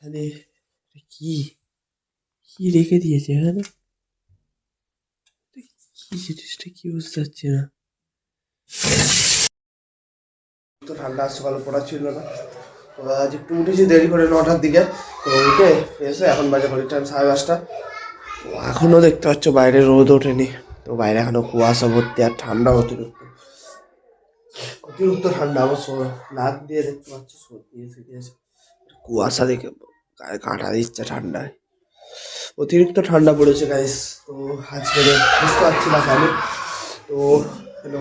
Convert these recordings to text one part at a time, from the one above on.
এখানে কি কি রেখে দিয়েছে এখানে? কি জিনিসটা কি বুঝতে পারছি না। তো ঠান্ডা সকালে পড়া ছিল না, তো আজ একটু উঠেছি দেরি করে 9টার দিকে। তো উঠে এসে এখন বাজে ঘড়ির টাইম 5:30। তো এখনও দেখতে পাচ্ছ বাইরে রোদ ওঠেনি, তো বাইরে এখনো কুয়াশা ভর্তি আর ঠান্ডা অতিরিক্ত অতিরিক্ত ঠান্ডা। আমার নাক দিয়ে দেখতে পাচ্ছ সর্দি এসে গিয়েছে, কুয়াশা দেখে গায়ে কাঁটা দিচ্ছে ঠান্ডায়। অতিরিক্ত ঠান্ডা পড়েছে গাইস। তো আজকে বুঝতে পারছি না কেন, তো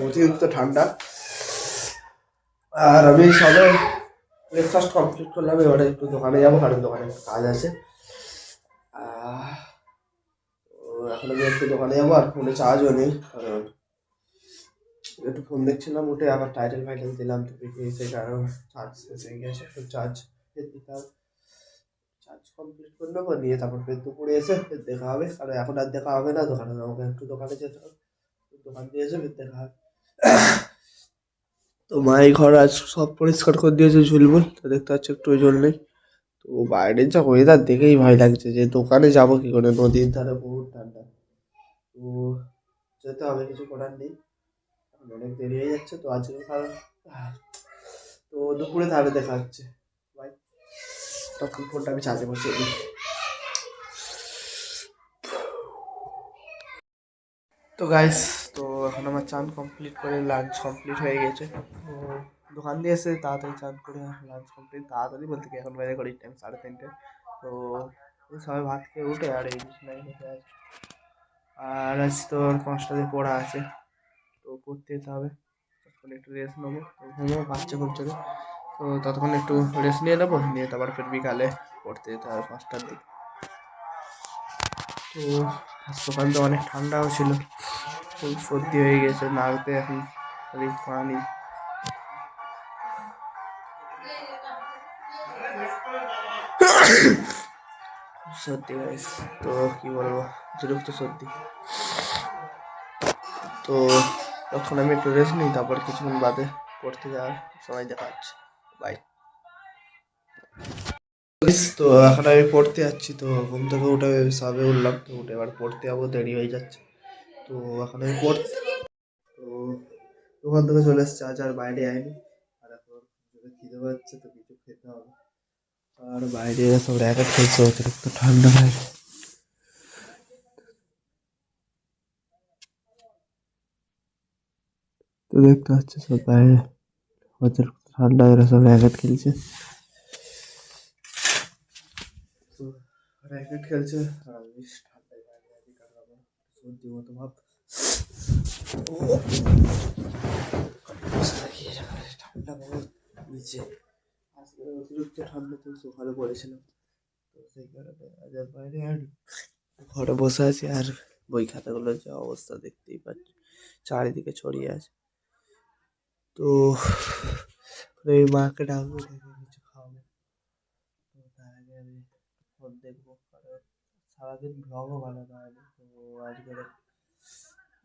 অতিরিক্ত ঠান্ডা। আর আমি সবে ব্রেকফাস্ট কমপ্লিট করলাম, এবারে একটু দোকানে যাবো, কারণ দোকানে একটু কাজ আছে। তো এখন আমি একটু দোকানে যাবো, আর ফোনে চার্জও নেই, কারণ একটু ফোন দেখছিলাম, উঠে আবার টাইটেল ফাইটেল দিলাম, তো সেই কারণ চার্জ শেষ হয়ে গেছে। তো চার্জ দিতে হবে, চার্জ কমপ্লিট করে নেবো, নিয়ে তারপর ফের দুপুরে এসে ফের দেখা হবে। কারণ এখন আর দেখা হবে না, দোকানে আমাকে একটু দোকানে যেতে হবে, দোকান দিয়ে এসে ফের দেখা হবে। তো মা এই ঘর আজ সব পরিষ্কার করে দিয়েছে ঝুলমুল, তো দেখতে পাচ্ছি একটু জল নেই। তো বাইরের যা ওয়েদার দেখেই ভয় লাগছে, যে দোকানে যাবো কি করে, নদীর ধারে বহুত ঠান্ডা। তো যেতে হবে, কিছু করার নেই, অনেক দেরি হয়ে যাচ্ছে। তো আজকে কারণ তো দুপুরে তাহলে দেখা হচ্ছে, বাই। তখন ফোনটা আমি চার্জে বসিয়ে দিই। তো গাইস, তো এখন আমার চান কমপ্লিট করে লাঞ্চ কমপ্লিট হয়ে গেছে। তো দোকান দিয়ে এসে তাড়াতাড়ি চান করে লাঞ্চ কমপ্লিট, তাড়াতাড়ি বলতে কি এখন বাইরে ঘড়ির টাইম 3:30। তো সবাই ভাত খেয়ে উঠে আর এই বিছানায় বসে আছে। আর আজ তোর 5টাতে পড়া আছে, তো পড়তে যেতে হবে। ততক্ষণ একটু রেস্ট নেবো, তো ঘুমও পাচ্ছে খুব জোরে। তো ততক্ষণ একটু রেস্ট নিয়ে নেবো, নিয়ে তারপর ফের বিকালে পড়তে যেতে হবে 5টার দিকে। তো সকাল তো অনেক ঠান্ডাও ছিল, খুব সর্দি হয়ে গেছে, নাকতে এখন পানি। সর্দি গাইস, তো কি বলবো, অতিরিক্ত সর্দি। তো তখন আমি একটু রেস্ট নিই, তারপর কিছুক্ষণ বাদে পড়তে যাওয়ার সময় দেখা যাচ্ছে, বাই। তো এখন আমি পড়তে যাচ্ছি, তো ঘুম থেকে উঠে সবে উঠলাম, তো উঠে এবার পড়তে যাবো, দেরি হয়ে যাচ্ছে। তো এখন আমি পড়তে, তো দোকান থেকে চলে এসছে, আজ আর বাইরে আইনি। আর এখন খিদে পাচ্ছে, তো কিছু খেতে হবে। আর বাইরে সব র্যাকেট খেলছে, অতিরিক্ত ঠান্ডা বাইরে। তো দেখতে পাচ্ছি সব বাইরে অতিরিক্ত ঠান্ডা, এরা সব র্যাকেট খেলছে। তো র্যাকেট খেলছে আর আমি ঠান্ডায় বাইরে আছি, কারণ আমার সর্দি মতো ভাব। ঠান্ডা বহুত নিচে, আজকে অতিরিক্ত ঠান্ডা, তো সকালে পড়েছিলাম। তো সেই কারণে আজ আর বাইরে আর ঘরে বসে আছি। আর বই খাতাগুলোর যা অবস্থা দেখতেই পাচ্ছি, চারিদিকে ছড়িয়ে আছে। তো এই মাকে ডাকবো, ডেকে কিছু খাওয়াবো। তো তার আগে আমি ফোন দেখবো, কারণ সারাদিন ব্লগও বানানো হয়নি, তো আজকে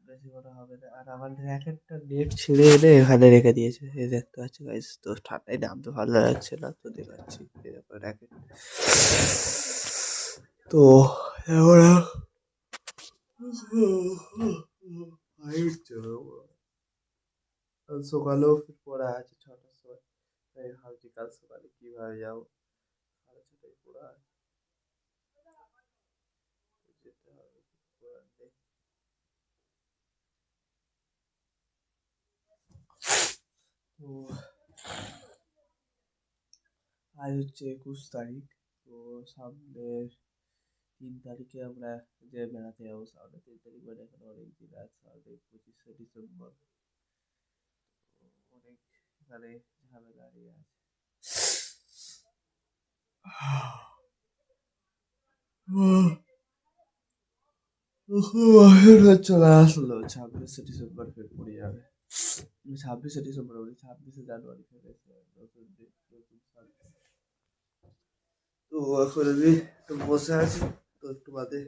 বেশি করা হবে না। আর আমার র্যাকেটটা নেট ছিঁড়ে এনে এখানে রেখে দিয়েছে, এই দেখতে পাচ্ছি গাইস। তো ঠান্ডায় নামতে ভালো লাগছে না, তো দেখাচ্ছি এরকম র্যাকেট। তো এবার সকালেও পড়া আছে 6টার সময়, তাই ভাবছি কাল সকালে কিভাবে যাবো। 6:30টায় পড়া আছে, যেতে হবে, কিছু করার নেই। তো আজ হচ্ছে 21 তারিখ। তো সামনের 3 তারিখে আমরা যে বেড়াতে যাবো, সামনে 3 তারিখ, মানে এখন অনেক দিন আছে, সামনে 25শে ডিসেম্বর। অনেক এখানে ঝামেলা নিয়ে আছে। চলে আসলো 26শে ডিসেম্বর, ফের পড়ে যাবে। 26শে ডিসেম্বর বলি, 26শে জানুয়ারি ফের এসে নতুন দিন, নতুন সাল। তো এখন আমি একটু বসে আছি, তো একটু বাদে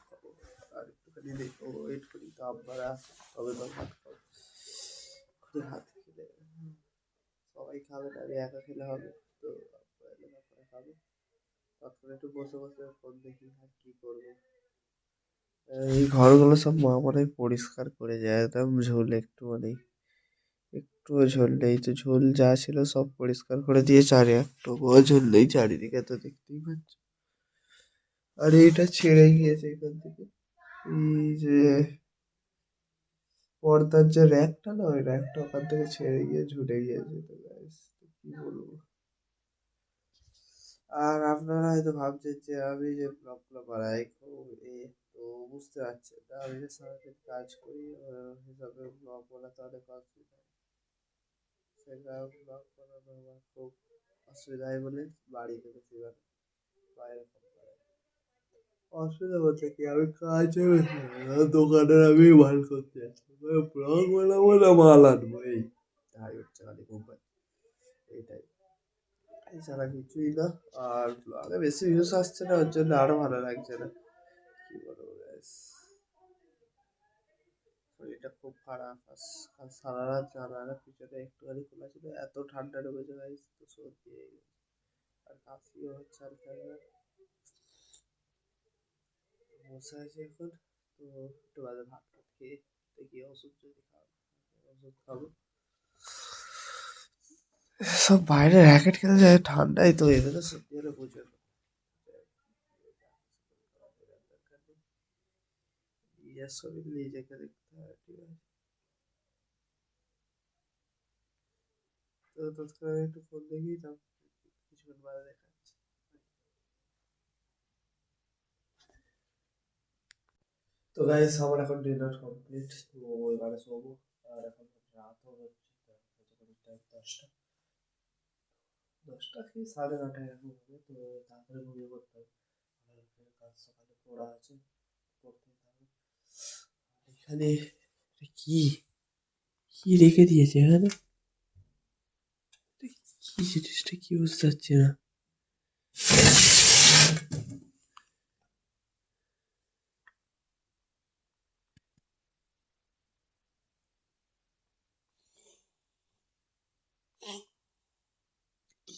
খাবো। আর একটুখানি দেখবো, ওয়েট করি, তো আপনারা তবে তো ভাত খাবো। খুদে ভাত খেলে সবাই খাবে না, আমি একা খেলে হবে। তো আপনারা এলে তারপরে খাবে। তারপরে একটু বসে বসে ফোন দেখি আর কি করবো। এই ঘরগুলো সব মা মনে হয় পরিষ্কার করে যায়, একদম ঝোল একটু মানে একটুও ঝোল নেই, তো ঝোল যা ছিল সব পরিষ্কার করে দিয়েছে আর একটুকুও ঝোল নেই চারিদিকে, তো দেখতেই পাচ্ছ। আর এইটা ছেড়ে গিয়েছে এখান থেকে, এই যে পর্দার যে র্যাকটা না, ওই র্যাকটা ওখান থেকে ছেড়ে গিয়ে ঝুলে গিয়েছে। তো guys, তো কি বলবো। আর আপনারা হয়তো ভাবছেন যে আমি যে ব্লগগুলো বানাই খুব তো বুঝতে পারছেন না, আমি যে সারাদিন কাজ করি হিসাবে ব্লগ বানাতে অনেক অসুবিধা হয়। সেটা ব্লগ বানানো আমার খুব অসুবিধা হয় বলে বাড়িতে বেশিরভাগ বাইরে ফোন করে। অসুবিধা বলতে কি, আমি কাজে বেশি দোকানের আমি মাল করতে যাচ্ছি, ব্লগ বানাবো না মাল আনবো, এই তাই হচ্ছে খালি মোবাইল, এইটাই, এছাড়া কিছুই না। আর ব্লগে বেশি ভিউস আসছে না, ওর জন্য আরো ভালো লাগছে না, কি বলবো guys। শরীরটা খুব খারাপ, আর সারা রাত জানালা পিছনে একটুখানি খোলা ছিল, এত ঠান্ডা ঢুকেছে গাইস, তো সর্দি হয়ে গেছে আর কাশিও হচ্ছে হালকা হালকা। বসে আছি এখন, তো একটু বাদে ভাত টাত খেয়ে দেখি ওষুধ যদি খাওয়া ওষুধ খাবো। সব বাইরে র্যাকেট খেলে যায় ঠান্ডায়, তো এদের সত্যি হলে বুঝবে না। নিজের শরীর নিজেকে দেখতে হয়, ঠিক আছে। তো তৎক্ষণাৎ একটু ফোন দেখি, তারপর কিছুক্ষণ বাদে দেখাচ্ছি। তো গাইস আমার এখন ডিনার কমপ্লিট, তো এবারে শোবো। আর এখন রাতও হচ্ছে, তো এখন টাইম 10টা কি 9:30 এরকম হবে, তো তাড়াতাড়ি ঘুমিয়ে পড়তে হবে। আর ফের কাজ সকালে পড়া আছে, পড়তেই থাকবে। আর এখানে এটা কি কি রেখে দিয়েছে এখানে, এটা কি জিনিসটা কি বুঝতে পারছি না।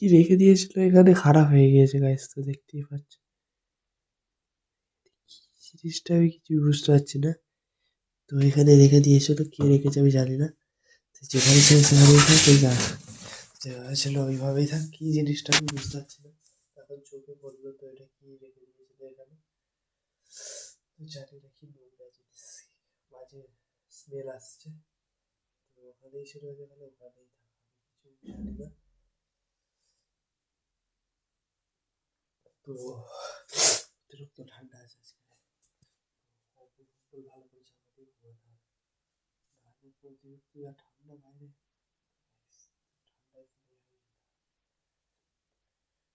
কি রেখে দিয়েছিল এখানে, খারাপ হয়ে গিয়েছে গাইস, তো দেখতেই পাচ্ছি। কি জিনিসটা আমি কিছু বুঝতে পারছি না। তো এখানে রেখে দিয়েছিল, কে রেখেছে আমি জানি না। তো যেখানে ছিল সেখানেই থাক, ওই যা যেভাবে ছিল ওইভাবেই থাক, কি জিনিসটা আমি বুঝতে পারছি না। এখন চোখে পড়লো, তো এটা কি রেখে দিয়েছিল এখানে, তো জানি না, কি নোংরা জিনিস, মাঝে স্মেল আসছে। তো ওখানেই ছিল যেখানে, ওখানেই থাক, আমি কিছু জানি না। তো অতিরিক্ত ঠান্ডা আছে আজকে, কম্বল টম্বল ভালো করে চাপা দিয়ে ঘুমাতে হবে, নাহলে তো অতিরিক্ত যা ঠান্ডা বাইরে, ঠান্ডায় পুড়ে যাবে।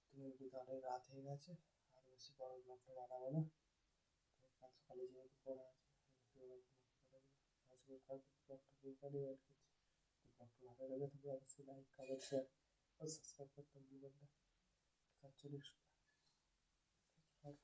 তো একটু তাহলে রাত হয়ে গেছে, আর বেশি বড় ব্লগটা বানাবো না। তো কাল সকালে যেহেতু পড়া আছে, আজকে কালকে ব্লগটা এখানেই এড করছি। তো ব্লগটা ভালো লাগে থাকলে অবশ্যই লাইক কমেন্ট শেয়ার আর সাবস্ক্রাইব করতে ভুলবেন না। ৪৫ আর